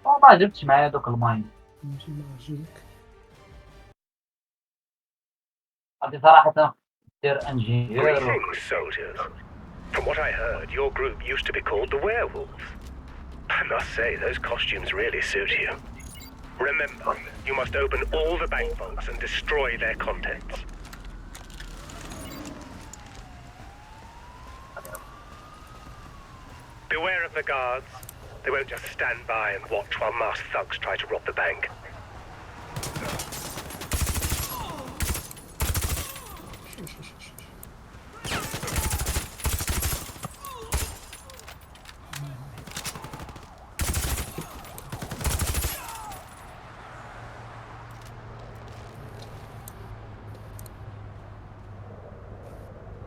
ما جبتش معايا دوك الماين. نمشي مع جوك. هذه صراحة دير انجينير. Greetings, soldiers. From what I heard, your group used to be called the Werewolves. I must say, those costumes really suit you. Remember, you must open all the bank vaults and destroy their contents. Beware of the guards. They won't just stand by and watch while masked thugs try to rob the bank.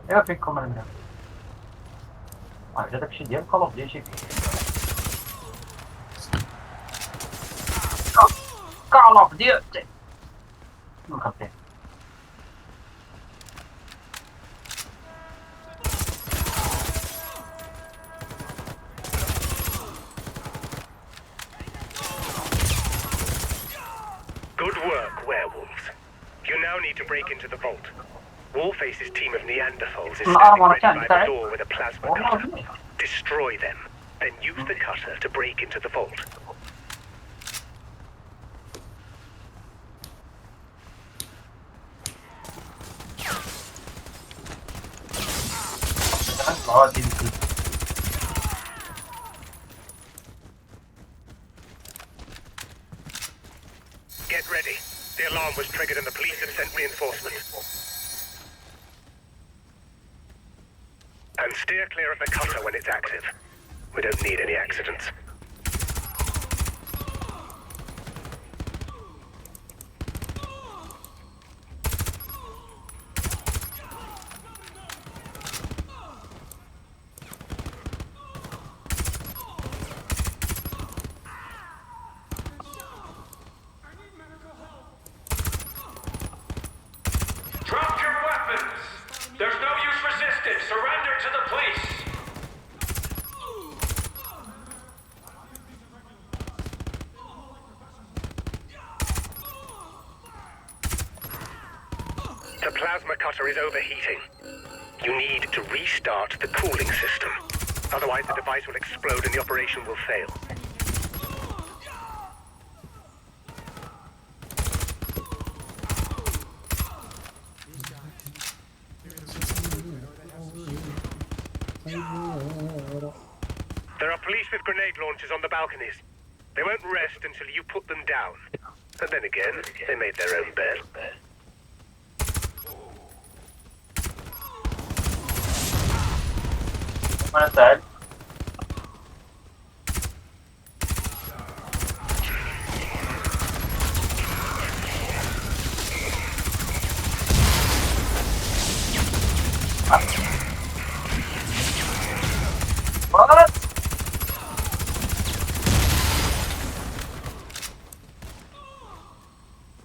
ايه فيكم من هذاك الشيء ديال خلاص ديال شي كالاف ديال نخطيه. Good work, werewolves. You now need to break into the vault. Warface's team of Neanderthals is standing ready by the door with a plasma cutter. Destroy them, then use the cutter to break into the vault. Get ready. The alarm was triggered and the police have sent reinforcements. And steer clear of the cutter when it's active. We don't need any accidents. Drop your weapons! There's no use resisting! Surrender to the police! The plasma cutter is overheating. You need to restart the cooling system. Otherwise the device will explode and the operation will fail. There are police with grenade launchers on the balconies. They won't rest until you put them down. And then again, they made their own bed. وانا سعد غلط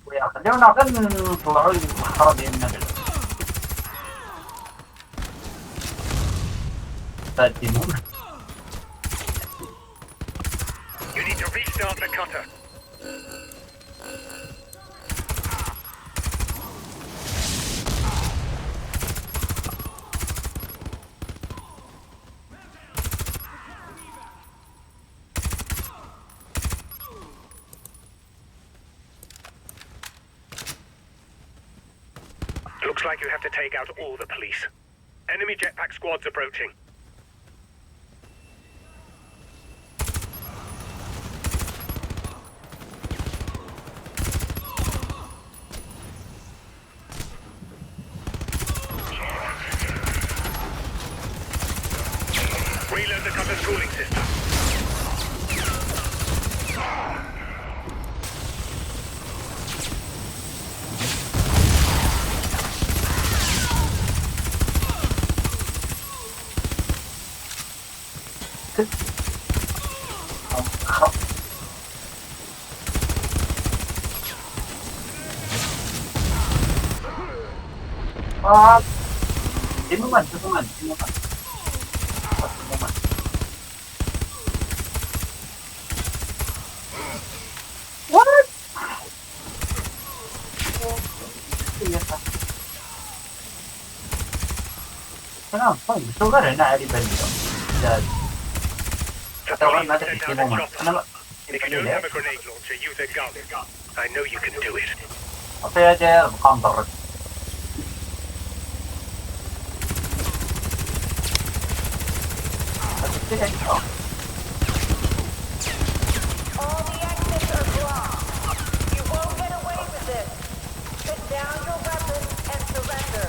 ويا خلينا غير نطلعوا المخرة ديالنا You need to restart the cutter. Looks like you have to take out all the police. Enemy jetpack squads approaching. Reload the cutter's cooling system. Timuman. كلام طيب بس هو غير هنا علي بلده. The ترى police ما will تدري send كيف out a هم. chopper. أنا ما If you don't have a grenade launcher, use a gun. I know you can do it. أعطيها جاي بقنطر. All the exits are blocked. You won't get away with this. Put down your weapons and surrender.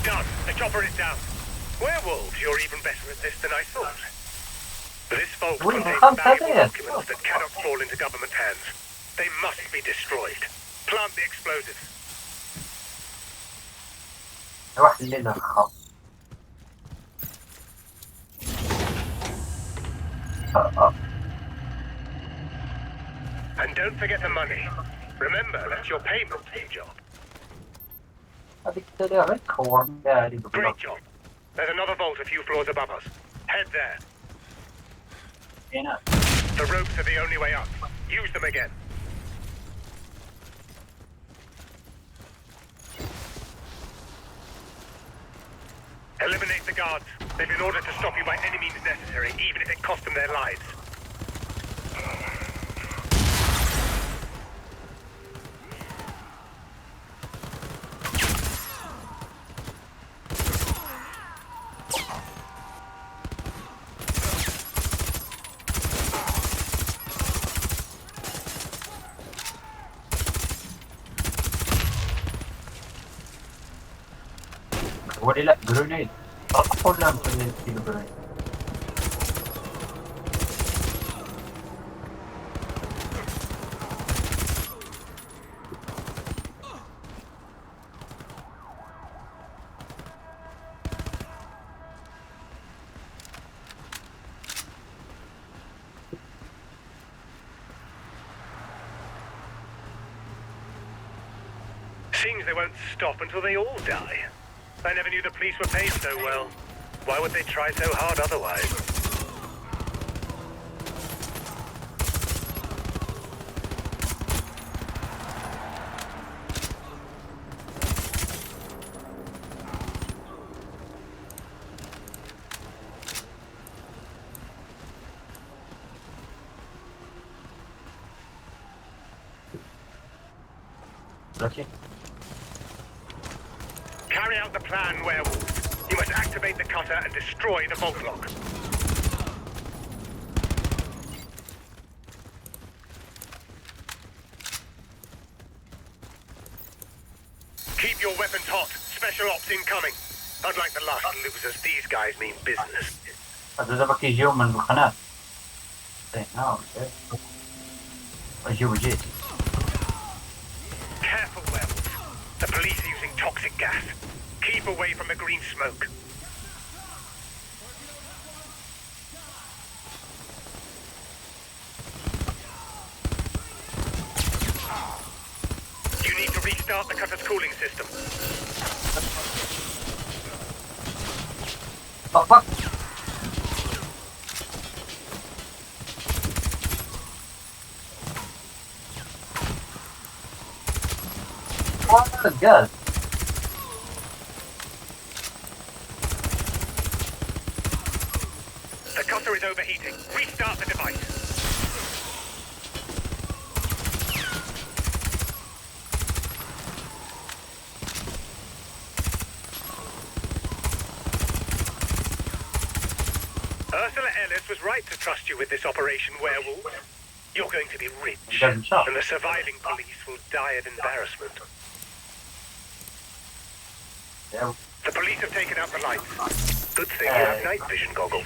Done. The chopper is down. Werewolves, you're even better at this than I thought. This vault Well, contains how valuable that is? documents that cannot fall into government hands. They must be destroyed. Plant the explosives. واحد الليلة خاف. And don't forget the money. Remember, that's your payment for the job. هذيك السريعة كورن داري بالله. Great job. There's another vault a few floors above us. Head there. هنا. The ropes are the only way up. Use them again. Eliminate the guards. They've been ordered to stop you by any means necessary, even if it costs them their lives. ولي لا جرينيد. طرح ولا مسوي كيلو جرينيد. Seems they won't stop until they all die. I never knew the police were paid so well. Why would they try so hard otherwise? لكن Carry out the plan, werewolf. You must activate the cutter and destroy the vault lock. Keep your weapons hot. Special ops incoming. Unlike the last losers, these guys mean business. هذا دابا كيجيو من القناة. هنا يجيو جيت. Careful, werewolf. The police are using toxic gas. Keep away from the green smoke. You need to restart the cutter's cooling system. Oh fuck! What the god? The cutter is overheating. Restart the device. Ursula Ellis was right to trust you with this operation, werewolf. You're going to be rich, Doesn't shock. and the surviving police will die of embarrassment. Yeah. The police have taken out the lights. Good thing you have night vision goggles.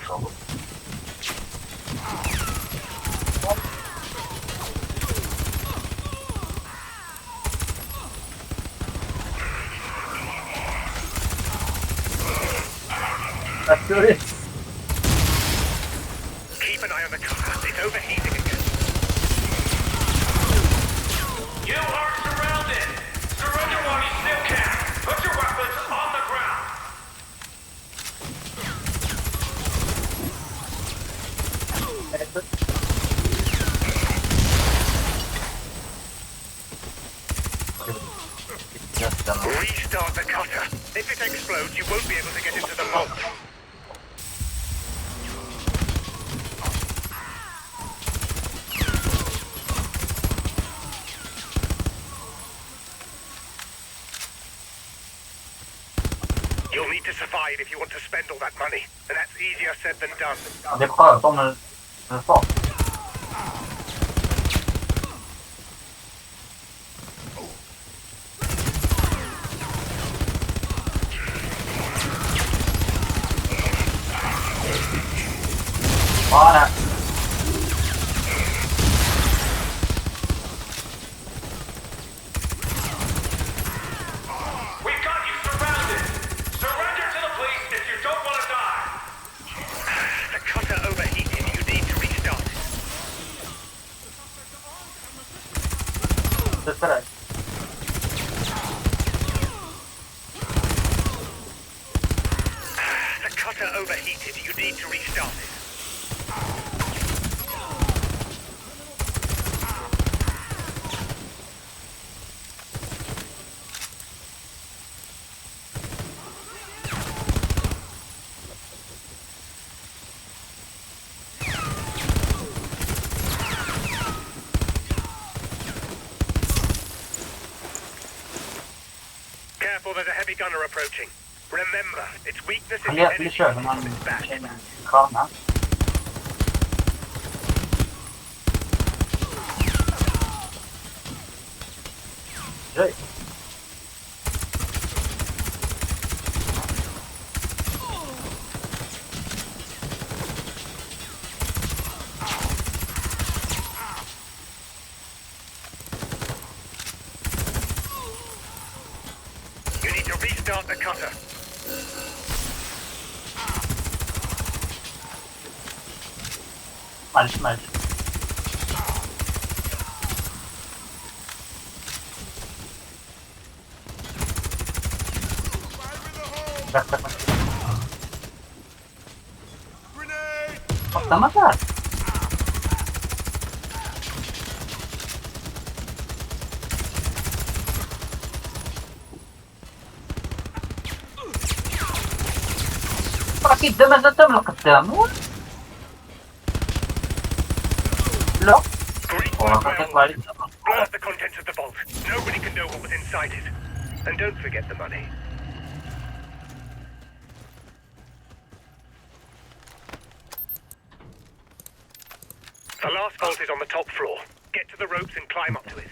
Let's do it. Keep an eye on the cutter. It's overheating again. You are surrounded. Surrender while you still can. Put your weapons on the ground. won't be able to get into the vault. You'll need to survive if you want to spend all that money, and that's easier said than done. Det är skönt om den sa. Ja, nej. We've got you surrounded. Surrender to the police if you don't want to die. The cutter overheated. You need to restart. Det är det. The cutter overheated. You need to restart it. Careful, there's a heavy gunner approaching. Remember, its weakness is Han the lät mig energy köra när man from its back. känner en stjärna. Oj. You need to restart the cutter. Smash. Fattar man det här? Fuck it, ده قدامه لا Greek والله work خطيت well. عليك Blow up the contents of the vault. Nobody can know what was inside it. And don't forget the money. The last vault is on the top floor. Get to the ropes and climb up to it.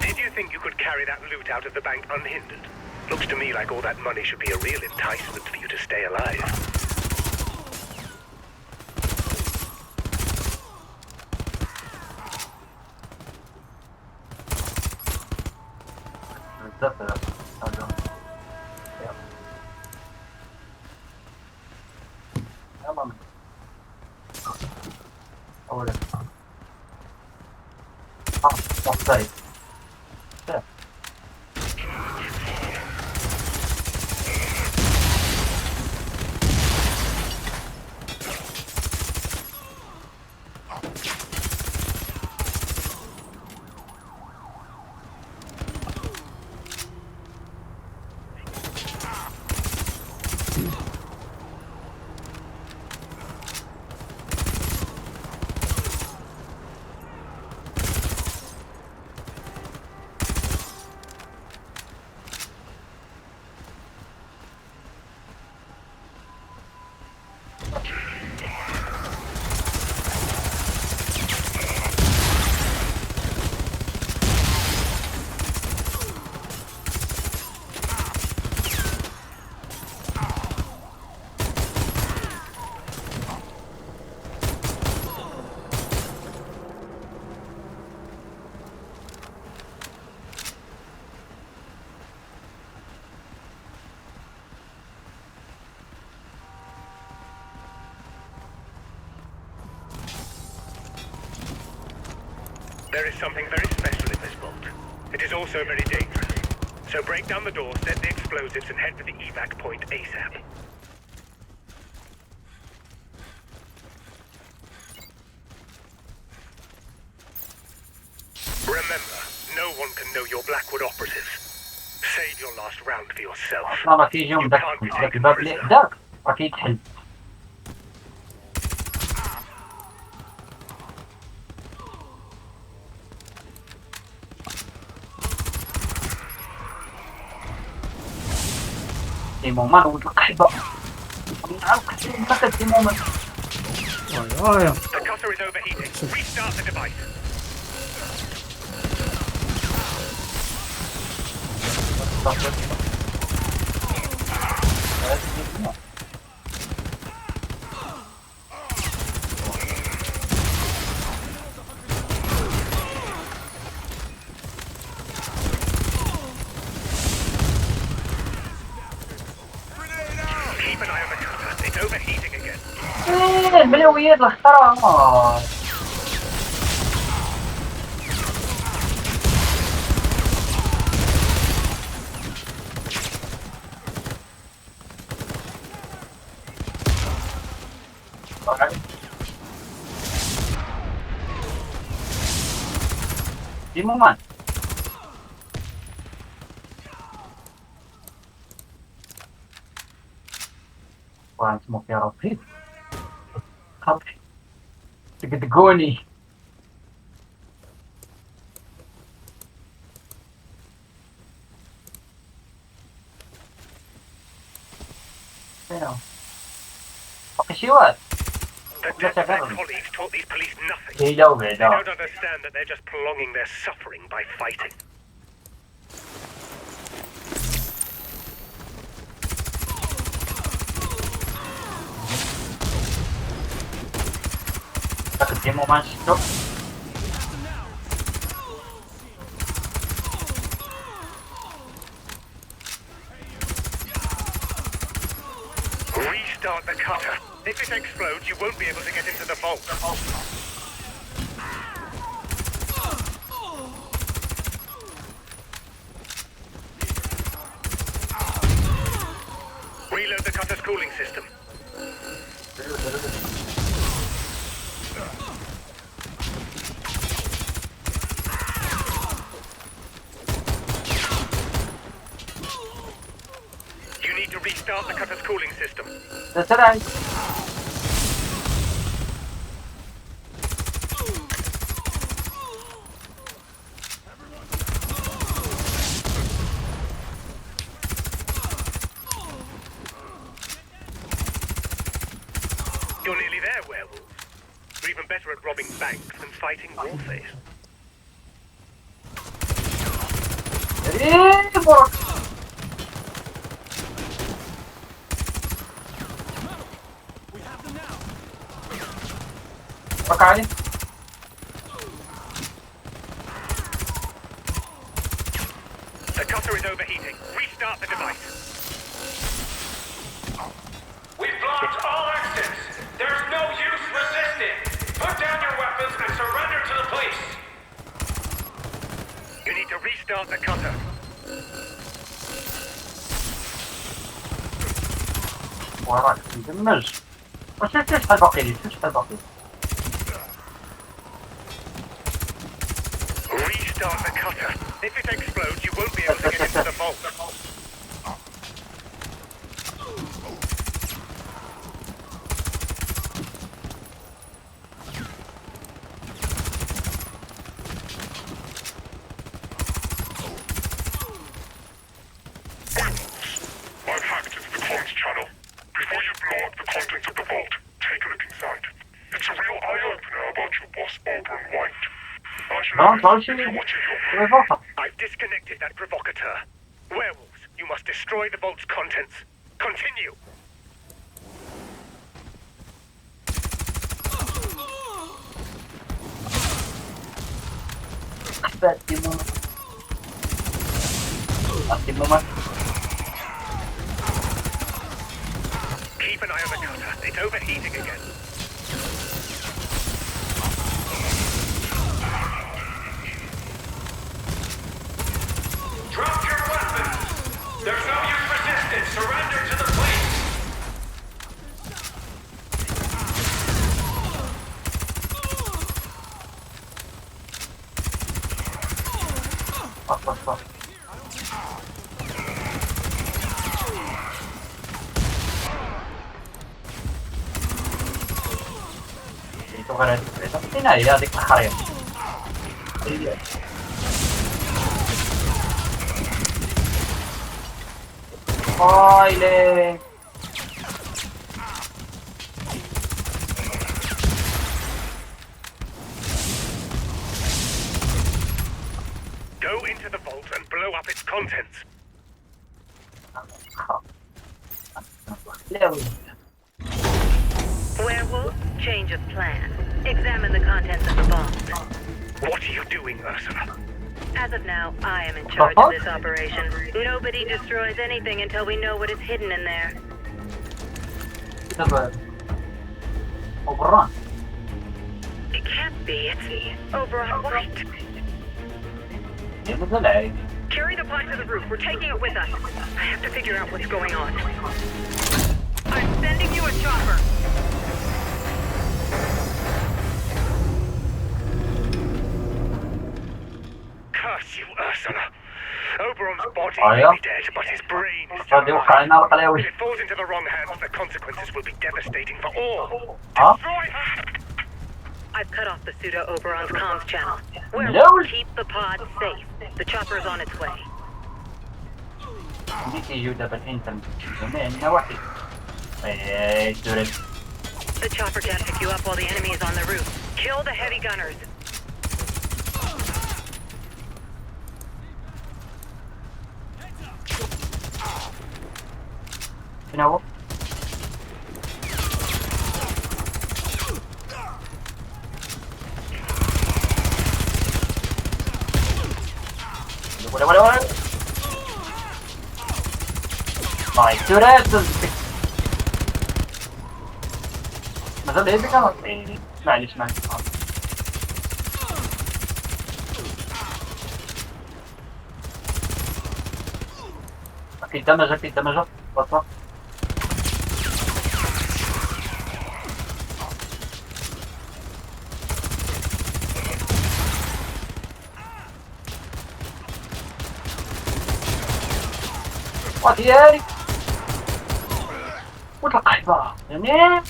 Did you think you could carry that loot out of the bank unhindered? Looks to me like all that money should be a real enticement for you to stay alive. Sorry. Yeah. There is something very special in this vault. It is also very dangerous. So break down the door, set the explosives, and head for the evac point ASAP. Remember, no one can know you're Blackwood operatives. Save your last round for yourself. اصلا ما في يوم ذاك الباب اللي ذاك راه كيتحل. مومان ولد القحبة نعرف كثير مكتب في مومان. The cutter is overheating. Restart the device. Keep an eye on the cutter. It's overheating again. الملويات الاختراع. دي مومان. وانت مو في رصيد. خطي. تقدقوني. باقي شي واحد. The death of their colleagues taught these police nothing. They don't understand that they're just prolonging their suffering by fighting. تاخد ديمو ما شفتو. Restart the cutter. If it explodes, you won't be able to get into the vault. Reload the cutter's cooling system. You need to restart the cutter's cooling system. That's right. You're nearly there, werewolves. You're even better at robbing banks than fighting Warface. وقعني. The cutter is overheating. Restart the device. We've blocked all exits. There's no use resisting. Put down your weapons and surrender to the police. You need to restart the cutter. وراك تندمج. واش شحال باقي لي؟ شحال باقي؟ Restart the cutter. If it explodes, you won't be able to get into the vault. I've hacked into the comms channel. Before you blow up the contents of the vault, take a look inside. It's a real eye-opener about your boss, Auburn White. I've disconnected that provocateur. Werewolves, you must destroy the vault's contents. Continue. Keep an eye on the cutter. It's overheating again. غير هذيك البعيدة فين هي هذيك الخريطة فايلي Go into the vault and blow up its contents. Werewolf, change of plan. Examine the contents of the vault. What are you doing, Ursula? As of now, I am in charge of this operation. Nobody destroys anything until we know what is hidden in there. Overrun. It can't be. It's over on white. Carry the pod to the roof. We're taking it with us. I have to figure out what's going on. I'm sending you a chopper. Curse you, Ursula. Oberon's body Oh, may yeah? be dead, but his brain is still غادي alive. يوقع لنا القلاوي If it falls into the wrong hands, the consequences will be devastating for all. ها Destroy her! I've cut off the pseudo-Oberon's comms channel. No. Werewolf, keep the pod safe. The chopper's on its way. بديت يجيو دابا الانترنت جميع النواحي دورت The chopper can't pick you up while the enemy is on the roof. Kill the heavy gunners. فين هو؟ ولا طيب دورت مازال هيك معليش اكيد دمجة بطل وديالي والقحبة يعني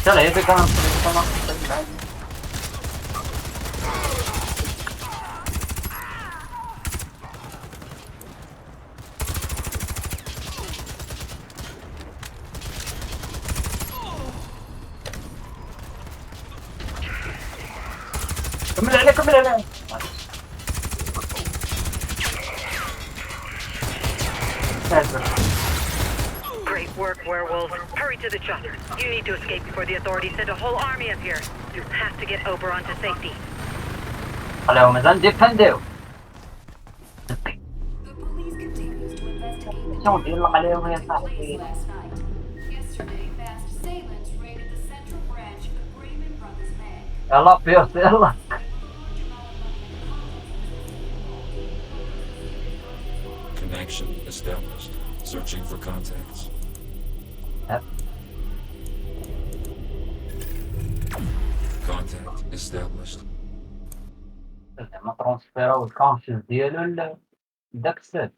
يلا يا بيك انا كمل عليه Great work, werewolf. Hurry to the chopper. You need to escape before the authorities send a whole army up here. You have to get Oberon to safety. خلاو مازال ديفنديو The police continues to investigate شنو دير القلاوي يا the صاحبي last night. Yesterday, fast assailants raided the central branch of Freeman Brothers Bank. يلا بيوس يلا Connection established. Searching for contacts. Contact established. زعما ترونسفيرا والكونشيز ديالو لداك السيت